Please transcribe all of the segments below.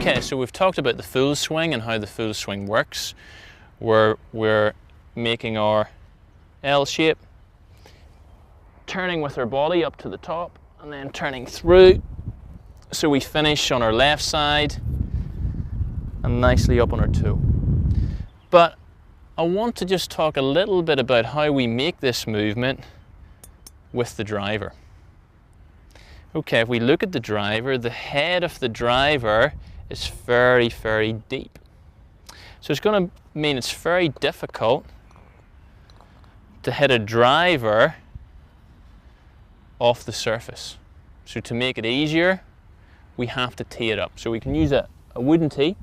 Okay, so we've talked about the full swing and how the full swing works. We're making our L shape, turning with our body up to the top and then turning through. So we finish on our left side and nicely up on our toe. But I want to just talk a little bit about how we make this movement with the driver. Okay, if we look at the driver, the head of the driver is very, very deep. So it's going to mean it's very difficult to hit a driver off the surface. So to make it easier, we have to tee it up. So we can use a wooden tee.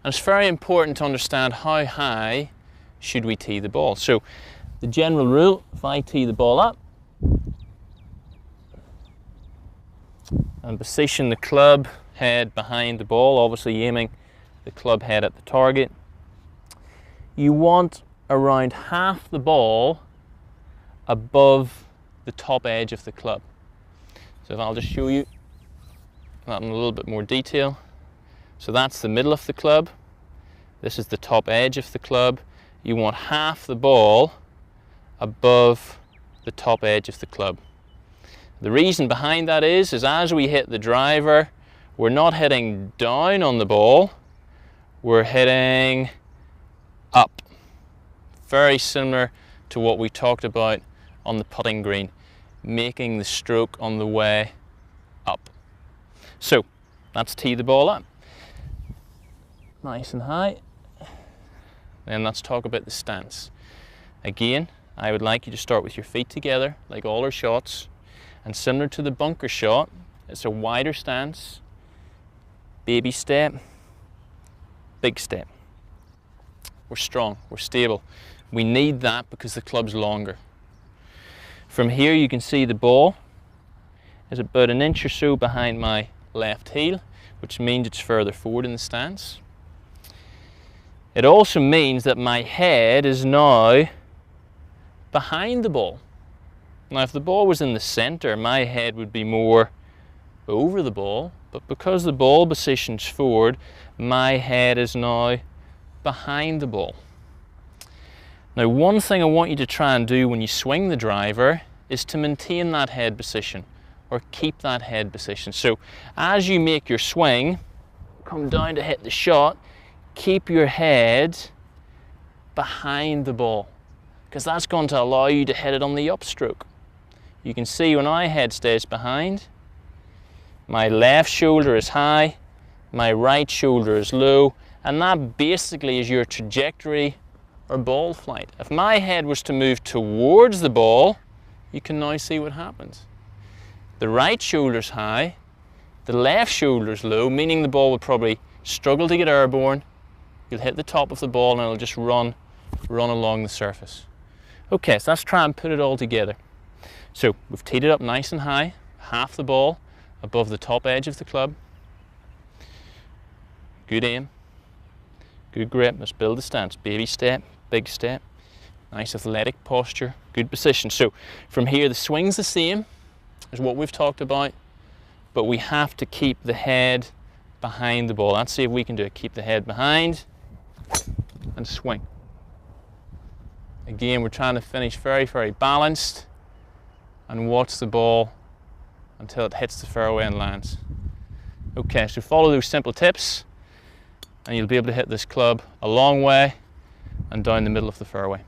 And it's very important to understand how high should we tee the ball. So the general rule, if I tee the ball up and position the club head behind the ball, obviously aiming the club head at the target, you want around half the ball above the top edge of the club. So if I'll just show you that in a little bit more detail. So that's the middle of the club. This is the top edge of the club. You want half the ball above the top edge of the club. The reason behind that is as we hit the driver, we're not hitting down on the ball, we're hitting up. Very similar to what we talked about on the putting green, making the stroke on the way up. So let's tee the ball up. Nice and high. Then let's talk about the stance. Again, I would like you to start with your feet together, like all our shots. And similar to the bunker shot, it's a wider stance, baby step, big step. We're strong, we're stable. We need that because the club's longer. From here you can see the ball is about an inch or so behind my left heel, which means it's further forward in the stance. It also means that my head is now behind the ball. Now if the ball was in the center, my head would be more over the ball, but because the ball positions forward, my head is now behind the ball. Now one thing I want you to try and do when you swing the driver is to maintain that head position, or keep that head position. So as you make your swing, come down to hit the shot, keep your head behind the ball, because that's going to allow you to hit it on the upstroke. You can see when my head stays behind, my left shoulder is high, my right shoulder is low, and that basically is your trajectory or ball flight. If my head was to move towards the ball, you can now see what happens. The right shoulder's high, the left shoulder's low, meaning the ball would probably struggle to get airborne. You'll hit the top of the ball and it'll just run along the surface. Okay, so let's try and put it all together. So we've teed it up nice and high, half the ball above the top edge of the club. Good aim, good grip. Let's build the stance. Baby step, big step, nice athletic posture, good position. So from here the swing's the same as what we've talked about, but we have to keep the head behind the ball. Let's see if we can do it. Keep the head behind and swing. Again, we're trying to finish very, very balanced and watch the ball until it hits the fairway and lands. Okay, so follow those simple tips and you'll be able to hit this club a long way and down the middle of the fairway.